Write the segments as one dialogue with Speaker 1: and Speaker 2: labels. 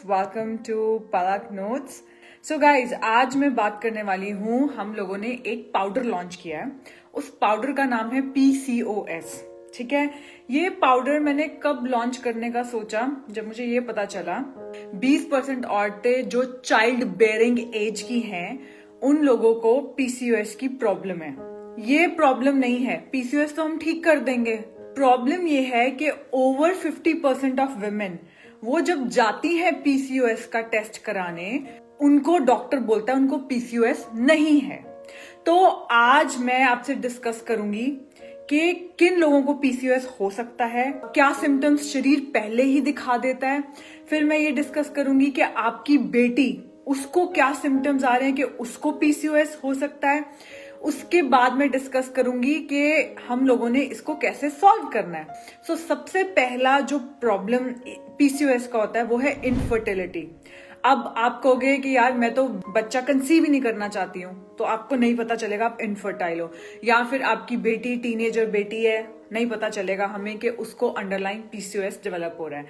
Speaker 1: Welcome to Palak notes. So guys, आज मैं बात करने वाली हूँ, हम लोगों ने एक पाउडर लॉन्च किया है। उस पाउडर का नाम है PCOS। ठीक है, ये पाउडर मैंने कब लॉन्च करने का सोचा, जब मुझे ये पता चला 20% औरतें जो चाइल्ड बेयरिंग एज की हैं उन लोगों को PCOS की प्रॉब्लम है। ये प्रॉब्लम नहीं है, PCOS तो हम ठीक कर देंगे। प्रॉब्लम ये है कि ओवर 50% ऑफ वुमेन वो जब जाती है PCOS का टेस्ट कराने, उनको डॉक्टर बोलता है उनको PCOS नहीं है। तो आज मैं आपसे डिस्कस करूंगी कि किन लोगों को PCOS हो सकता है, क्या सिम्टम्स शरीर पहले ही दिखा देता है। फिर मैं ये डिस्कस करूंगी कि आपकी बेटी, उसको क्या सिम्टम्स आ रहे हैं कि उसको PCOS हो सकता है। उसके बाद मैं डिस्कस करूंगी कि हम लोगों ने इसको कैसे सॉल्व करना है। सो सबसे पहला जो प्रॉब्लम PCOS का होता है वो है इनफर्टिलिटी। अब आप कहोगे कि यार मैं तो बच्चा कंसीव ही नहीं करना चाहती हूँ, तो आपको नहीं पता चलेगा आप इनफर्टाइल हो, या फिर आपकी बेटी टीनेजर बेटी है, नहीं पता चलेगा हमें कि उसको अंडरलाइन PCOS डेवलप हो रहा है।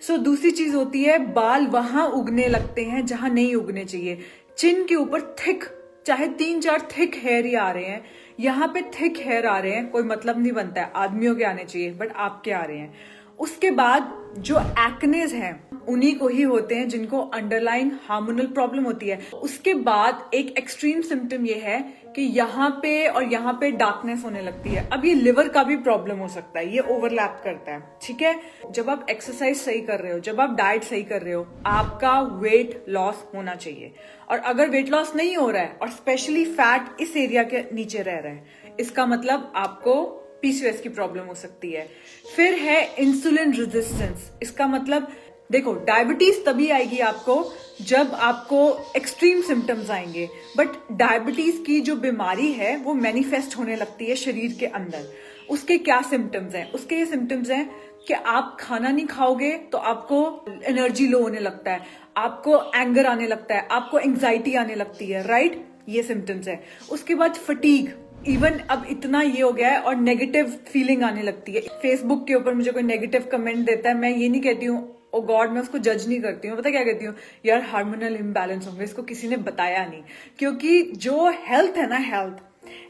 Speaker 1: सो दूसरी चीज होती है, बाल वहां उगने लगते हैं जहां नहीं उगने चाहिए। चिन के ऊपर थिक, चाहे 3-4 थिक हेयर ही आ रहे हैं, यहाँ पे थिक हेयर आ रहे हैं, कोई मतलब नहीं बनता है, आदमियों के आने चाहिए बट आपके आ रहे हैं। उसके बाद जो एक्नेज हैं उन्हीं को ही होते हैं जिनको अंडरलाइन हार्मोनल प्रॉब्लम होती है। उसके बाद एक एक्सट्रीम सिम्टम ये है कि यहाँ पे और यहाँ पे डार्कनेस होने लगती है। अब ये लिवर का भी प्रॉब्लम हो सकता है, ये ओवरलैप करता है। ठीक है, जब आप एक्सरसाइज सही कर रहे हो, जब आप डाइट सही कर रहे हो, आपका वेट लॉस होना चाहिए। और अगर वेट लॉस नहीं हो रहा है और स्पेशली फैट इस एरिया के नीचे रह रहा है, इसका मतलब आपको PCOS की प्रॉब्लम हो सकती है। फिर है इंसुलिन रेजिस्टेंस। इसका मतलब देखो, डायबिटीज तभी आएगी आपको जब आपको एक्सट्रीम सिम्टम्स आएंगे, बट डायबिटीज की जो बीमारी है वो मैनिफेस्ट होने लगती है शरीर के अंदर। उसके क्या सिम्टम्स हैं? उसके ये सिम्टम्स हैं कि आप खाना नहीं खाओगे तो आपको एनर्जी लो होने लगता है, आपको एंगर आने लगता है, आपको एंग्जाइटी आने लगती है, राइट? ये सिम्टम्स है। उसके बाद फटीग, इवन अब इतना ये हो गया है, और नेगेटिव फीलिंग आने लगती है। फेसबुक के ऊपर मुझे कोई नेगेटिव कमेंट देता है, मैं ये नहीं कहती हूँ ओ गॉड, मैं उसको जज नहीं करती हूँ। पता क्या कहती हूँ? यार हार्मोनल इम्बैलेंस होंगे, इसको किसी ने बताया नहीं। क्योंकि जो हेल्थ है ना,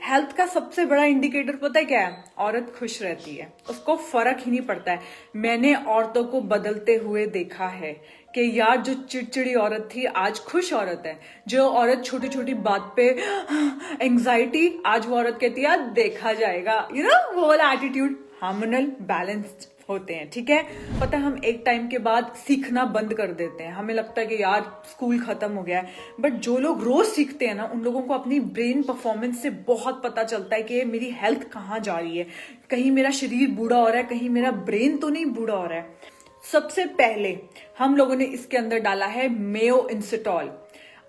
Speaker 1: हेल्थ का सबसे बड़ा इंडिकेटर पता है क्या है? औरत खुश रहती है, उसको फर्क ही नहीं पड़ता है। मैंने औरतों को बदलते हुए देखा है कि यार जो चिड़चिड़ी औरत थी आज खुश औरत है। जो औरत छोटी छोटी बात पे एंग्जाइटी, आज वो औरत कहती है यार देखा जाएगा। वो वाला एटीट्यूड, हार्मोनल बैलेंस्ड होते हैं। ठीक है, पता है हम एक टाइम के बाद सीखना बंद कर देते हैं, हमें लगता है कि यार स्कूल खत्म हो गया है। बट जो लोग रोज सीखते हैं ना, उन लोगों को अपनी ब्रेन परफॉर्मेंस से बहुत पता चलता है कि मेरी हेल्थ कहाँ जा रही है, कहीं मेरा शरीर बूढ़ा हो रहा है, कहीं मेरा ब्रेन तो नहीं बूढ़ा हो रहा है। सबसे पहले हम लोगों ने इसके अंदर डाला है मेयो इंसिटॉल।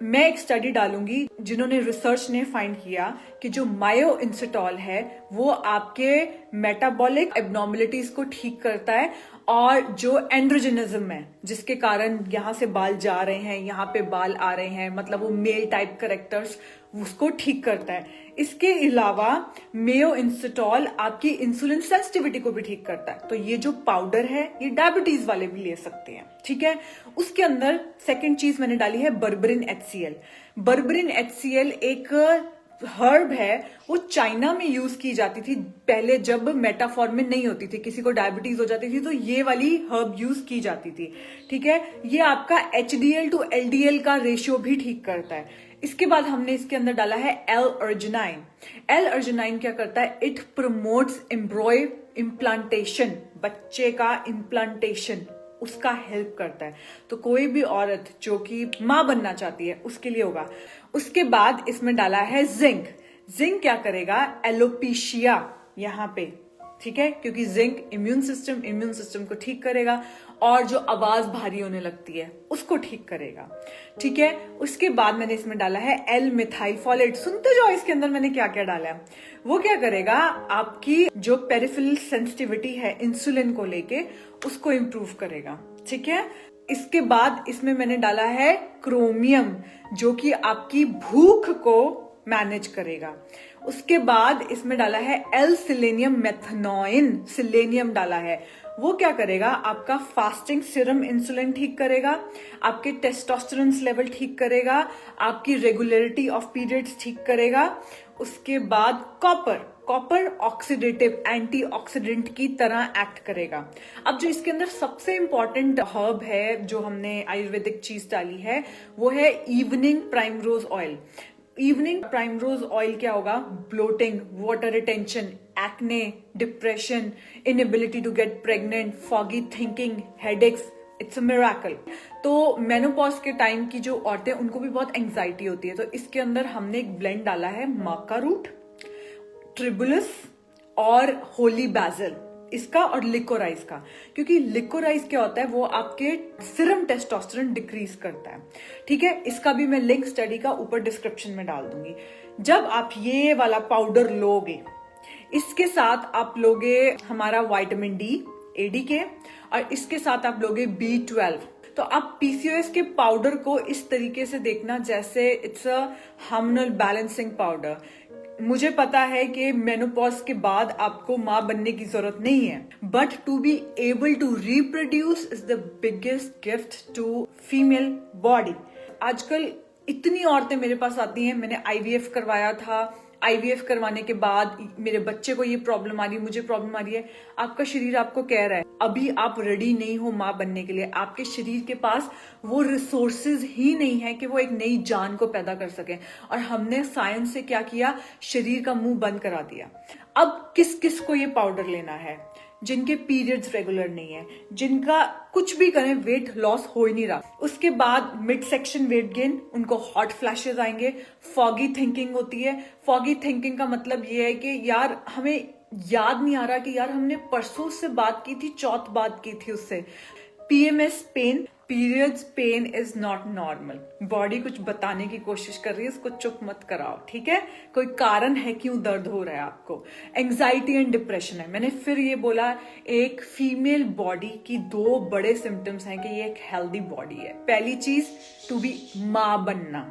Speaker 1: मैं एक स्टडी डालूंगी जिन्होंने रिसर्च ने फाइंड किया कि जो मायो इंसिटॉल है वो आपके मेटाबॉलिक एबनॉर्मलिटीज को ठीक करता है, और जो एंड्रोजेनिज्म है जिसके कारण यहाँ से बाल जा रहे हैं, यहाँ पे बाल आ रहे हैं, मतलब वो मेल टाइप करेक्टर्स, उसको ठीक करता है। इसके अलावा मेयो इंसिटॉल आपकी इंसुलिन सेंसिटिविटी को भी ठीक करता है। तो ये जो पाउडर है ये डायबिटीज वाले भी ले सकते हैं। ठीक है, उसके अंदर सेकंड चीज मैंने डाली है बर्बरिन HCl। बर्बरिन HCl एक हर्ब है, वो चाइना में यूज की जाती थी पहले, जब मेटाफॉर्मिन नहीं होती थी, किसी को डायबिटीज हो जाती थी तो ये वाली हर्ब यूज की जाती थी। ठीक है, ये आपका HDL to LDL का रेशियो भी ठीक करता है। इसके बाद हमने इसके अंदर डाला है L-अर्जिनाइन। L-अर्जिनाइन क्या करता है? इट प्रमोट्स एम्ब्रॉय इम्प्लांटेशन, बच्चे का इम्प्लांटेशन, उसका हेल्प करता है। तो कोई भी औरत जो कि मां बनना चाहती है उसके लिए होगा। उसके बाद इसमें डाला है जिंक। जिंक क्या करेगा? एलोपेशिया यहाँ पे, ठीक है, क्योंकि जिंक इम्यून सिस्टम को ठीक करेगा, और जो आवाज भारी होने लगती है उसको ठीक करेगा। ठीक है, उसके बाद मैंने इसमें डाला है L-मिथाइलफोलेट। सुनते जाओ इसके अंदर मैंने क्या क्या डाला है। वो क्या करेगा? आपकी जो पेरिफेरल सेंसिटिविटी है इंसुलिन को लेके, उसको इंप्रूव करेगा। ठीक है, इसके बाद इसमें मैंने डाला है क्रोमियम, जो कि आपकी भूख को मैनेज करेगा। उसके बाद इसमें डाला है एल सिलेनियम मेथनोइन, सिलेनियम डाला है। वो क्या करेगा, आपका फास्टिंग सीरम इंसुलिन ठीक करेगा, आपके टेस्टोस्टेरोन लेवल ठीक करेगा, आपकी रेगुलरिटी ऑफ पीरियड्स ठीक करेगा। उसके बाद कॉपर ऑक्सीडेटिव एंटीऑक्सीडेंट की तरह एक्ट करेगा। अब जो इसके अंदर सबसे इंपॉर्टेंट हर्ब है जो हमने आयुर्वेदिक चीज डाली है वो है evening primrose oil. Evening primrose oil क्या होगा, bloating, water retention, acne, depression, inability to get pregnant, foggy thinking, headaches, it's a miracle. तो मेनोपॉज के टाइम की जो औरतें उनको भी बहुत एंग्जाइटी होती है, तो इसके अंदर हमने एक ब्लेंड डाला है माका रूट, ट्रिबुलस और होली बैजिल इसका और लिकोराइज का। क्योंकि लिकोराइज क्या होता है, वो आपके सीरम टेस्टोस्टेरोन डिक्रीज करता है। ठीक है, इसका भी मैं लिंक स्टडी का ऊपर डिस्क्रिप्शन में डाल दूंगी। जब आप ये वाला पाउडर लोगे, इसके साथ आप लोगे हमारा विटामिन डी, एडीके, और इसके साथ आप लोगे B12। तो आप पीसीओएस के पाउडर को इस तरीके से देखना जैसे it's a hormonal balancing powder. मुझे पता है कि मेनोपॉज के बाद आपको मां बनने की जरूरत नहीं है, but to be able to reproduce is the biggest gift to female body. आजकल इतनी औरतें मेरे पास आती हैं, मैंने आईवीएफ करवाया था, आईवीएफ करवाने के बाद मेरे बच्चे को ये प्रॉब्लम आ रही है, मुझे प्रॉब्लम आ रही है। आपका शरीर आपको कह रहा है अभी आप रेडी नहीं हो मां बनने के लिए, आपके शरीर के पास वो रिसोर्सेज ही नहीं है कि वो एक नई जान को पैदा कर सके। और हमने साइंस से क्या किया, शरीर का मुंह बंद करा दिया। अब किस किस को ये पाउडर लेना है, जिनके पीरियड्स रेगुलर नहीं है, जिनका कुछ भी करें वेट लॉस हो ही नहीं रहा, उसके बाद मिड सेक्शन वेट गेन, उनको हॉट फ्लैशेस आएंगे, फॉगी थिंकिंग होती है। फॉगी थिंकिंग का मतलब ये है कि यार हमें याद नहीं आ रहा कि यार हमने परसों से बात की थी, चौथ बात की थी उससे। PMS pain, periods pain is not normal. Body कुछ बताने की कोशिश कर रही है, उसको चुप मत कराओ, ठीक है। कोई कारण है क्यों दर्द हो रहा है आपको। एंजाइटी एंड डिप्रेशन है। मैंने फिर ये बोला, एक फीमेल बॉडी की दो बड़े सिम्टम्स हैं कि ये एक हेल्दी बॉडी है। पहली चीज टू बी मां बनना,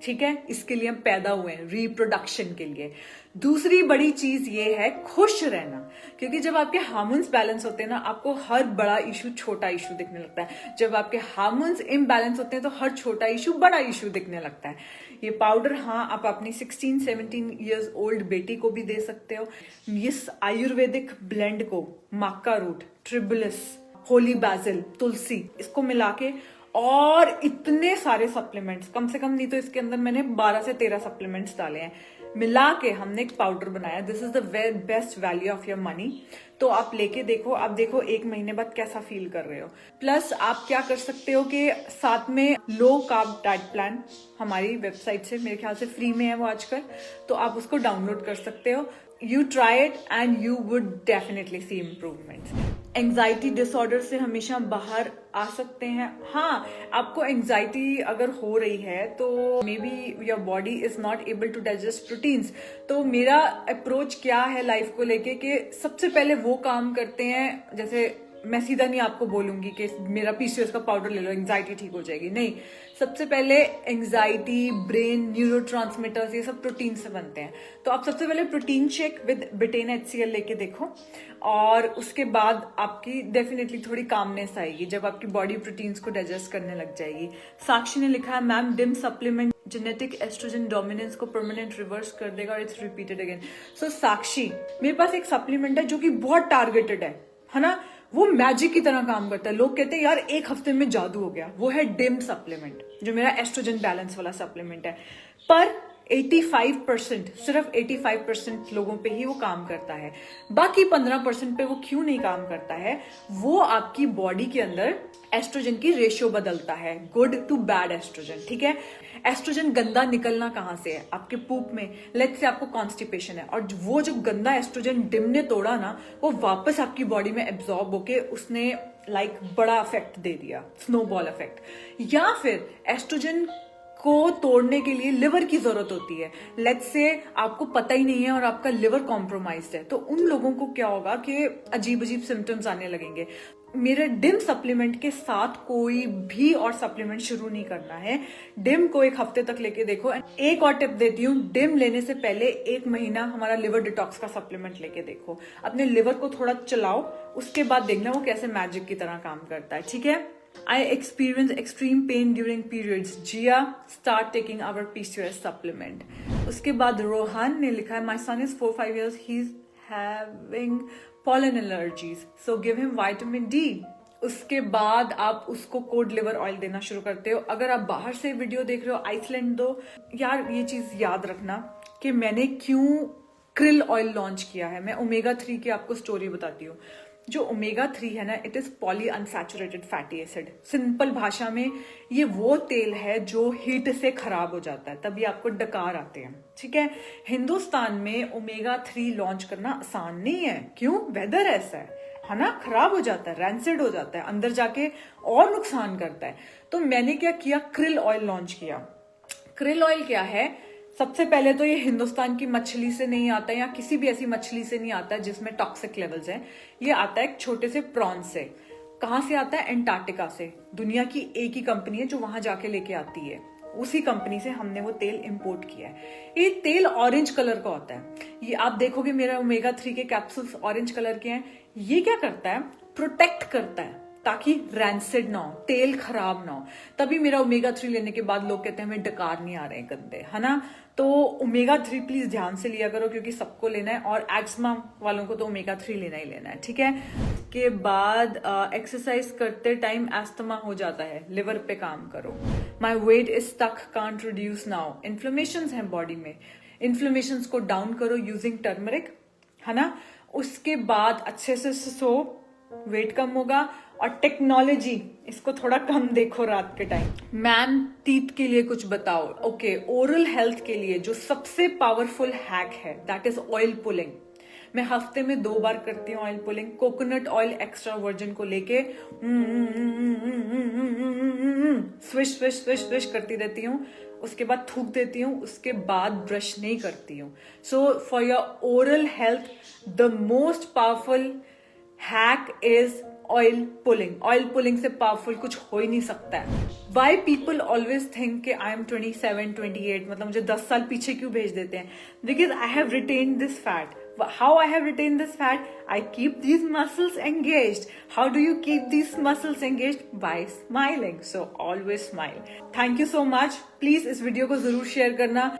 Speaker 1: ठीक है, इसके लिए हम पैदा हुए हैं, रिप्रोडक्शन के लिए। दूसरी बड़ी चीज ये है खुश रहना, क्योंकि जब आपके हार्मोन्स बैलेंस होते हैं ना, आपको हर बड़ा इशू छोटा इशू दिखने लगता है। जब आपके हार्मोन्स इम्बैलेंस होते हैं तो हर छोटा इशू बड़ा इशू दिखने लगता है। ये पाउडर हाँ आप अपनी 16-17 ईयर्स ओल्ड बेटी को भी दे सकते हो। इस आयुर्वेदिक ब्लेंड को माका रूट, ट्रिबुलस, होली बैजिल, तुलसी, इसको मिला के और इतने सारे सप्लीमेंट्स, कम से कम नहीं तो इसके अंदर मैंने 12 से 13 सप्लीमेंट्स डाले हैं, मिला के हमने एक पाउडर बनाया। This is the best value of your money. तो आप लेके देखो, आप देखो 1 महीने बाद कैसा फील कर रहे हो। प्लस आप क्या कर सकते हो कि साथ में लो कार्ब डाइट प्लान हमारी वेबसाइट से, मेरे ख्याल से फ्री में है वो आजकल, तो आप उसको डाउनलोड कर सकते हो। You try it and you would definitely see improvements. Anxiety disorder से हमेशा बाहर आ सकते हैं। हाँ, आपको एंजाइटी अगर हो रही है तो maybe your body is not able to digest proteins. तो मेरा अप्रोच क्या है लाइफ को लेके कि सबसे पहले वो काम करते हैं, जैसे मैं सीधा नहीं आपको बोलूंगी कि मेरा पीसीओएस का पाउडर ले लो एंजाइटी ठीक हो जाएगी, नहीं। सबसे पहले एंजाइटी, ब्रेन, न्यूरोट्रांसमीटर्स, ये सब प्रोटीन से बनते हैं। तो आप सबसे पहले protein shake with bitten HCl लेके देखो, और उसके बाद आपकी डेफिनेटली थोड़ी कामनेस आएगी जब आपकी बॉडी प्रोटीन्स को डाइजेस्ट करने लग जाएगी। साक्षी ने लिखा है, ma'am DIM supplement genetic estrogen dominance को परमानेंट रिवर्स कर देगा और it's repeated again. So Sakshi, मेरे पास एक सप्लीमेंट है जो कि बहुत टारगेटेड है ना, वो मैजिक की तरह काम करता है। लोग कहते हैं यार 1 हफ्ते में जादू हो गया। वो है डिम सप्लीमेंट, जो मेरा एस्ट्रोजन बैलेंस वाला सप्लीमेंट है। पर 85%, सिर्फ 85% लोगों पे ही वो काम करता है। बाकी 15% पे वो क्यों नहीं काम करता है, वो आपकी बॉडी के अंदर एस्ट्रोजन की रेशियो बदलता है, गुड टू बैड एस्ट्रोजन, ठीक है। एस्ट्रोजन गंदा निकलना कहां से है, आपके पूप में। लेट्स से आपको कॉन्स्टिपेशन है, और वो जो गंदा एस्ट्रोजन डिम ने तोड़ा ना, वो वापस आपकी बॉडी में एब्जॉर्ब होके उसने बड़ा इफेक्ट दे दिया, स्नोबॉल इफेक्ट। या फिर एस्ट्रोजन को तोड़ने के लिए लिवर की जरूरत होती है। लेट्स से आपको पता ही नहीं है और आपका लिवर कॉम्प्रोमाइज्ड है, तो उन लोगों को क्या होगा कि अजीब अजीब सिम्टम्स आने लगेंगे। मेरे डिम सप्लीमेंट के साथ कोई भी और सप्लीमेंट शुरू नहीं करना है। डिम को एक हफ्ते तक लेके देखो। एक और टिप देती हूँ, डिम लेने से पहले 1 महीना हमारा लिवर डिटॉक्स का सप्लीमेंट लेके देखो। अपने लिवर को थोड़ा चलाओ, उसके बाद देखना वो कैसे मैजिक की तरह काम करता है, ठीक है। I experience extreme pain during periods. Jia, start taking our PCOS supplement. उसके बाद रोहन ने लिखा है, my son is 4-5 years. He's having pollen allergies. So give him vitamin D. उसके बाद आप उसको कोड लिवर ऑयल देना शुरू करते हो। अगर आप बाहर से वीडियो देख रहे हो, आइसलैंड दो। यार ये चीज याद रखना कि मैंने क्यों क्रिल ऑयल लॉन्च किया है। मैं ओमेगा 3 की आपको स्टोरी बताती हूँ। जो ओमेगा 3 है ना, it is poly unsaturated fatty acid. Simple भाषा में ये वो तेल है जो हीट से खराब हो जाता है, तभी आपको डकार आते हैं, ठीक है। हिंदुस्तान में ओमेगा 3 लॉन्च करना आसान नहीं है। क्यों? वेदर ऐसा है ना, खराब हो जाता है, रैंसिड हो जाता है, अंदर जाके और नुकसान करता है। तो मैंने क्या किया, क्रिल ऑयल लॉन्च किया। क्रिल ऑयल क्या है? सबसे पहले तो ये हिंदुस्तान की मछली से नहीं आता है, या किसी भी ऐसी मछली से नहीं आता है जिसमें टॉक्सिक लेवल्स हैं। ये आता है एक छोटे से प्रॉन से। कहाँ से आता है? एंटार्क्टिका से। दुनिया की एक ही कंपनी है जो वहां जाके लेके आती है, उसी कंपनी से हमने वो तेल इंपोर्ट किया है। ये तेल ऑरेंज कलर का होता है। ये आप देखोगे मेरा ओमेगा 3 के कैप्सूल्स ऑरेंज कलर के हैं। ये क्या करता है? प्रोटेक्ट करता है ताकि रैंसिड ना हो, तेल खराब ना हो। तभी मेरा ओमेगा 3 लेने के बाद लोग कहते हैं हमें डकार नहीं आ रहे हैं गंदे, है ना। तो ओमेगा 3 प्लीज ध्यान से लिया करो, क्योंकि सबको लेना है, और एग्जमा वालों को तो ओमेगा 3 लेना ही लेना है, ठीक है। के बाद एक्सरसाइज करते टाइम एस्थमा हो जाता है, लिवर पे काम करो। My weight is stuck, can't reduce now. Inflammation है बॉडी में, इन्फ्लेमेशन को डाउन करो यूजिंग टर्मरिक, है ना। उसके बाद अच्छे से सो, वेट कम होगा। और टेक्नोलॉजी, इसको थोड़ा कम देखो रात के टाइम। मैन टीथ के लिए कुछ बताओ। ओके, ओरल हेल्थ के लिए जो सबसे पावरफुल हैक है दैट इज ऑयल पुलिंग। मैं हफ्ते में 2 बार करती हूँ oil pulling. Coconut oil extra virgin को लेके स्विश स्विश स्विश स्विश करती रहती हूँ। उसके बाद थूक देती हूँ, उसके बाद ब्रश नहीं करती हूँ। So for your oral health the most powerful hack is oil pulling. Oil pulling से पावरफुल कुछ हो ही नहीं सकता है। वाई पीपल ऑलवेज थिंक कि आई एम 27, 28, मतलब मुझे 10 साल पीछे क्यों भेज देते हैं? Because I have retain this fat. How I have retain this fat? I keep these muscles engaged. How do you keep these muscles engaged? By smiling. So always smile. Thank you so much. Please इस video को जरूर share करना।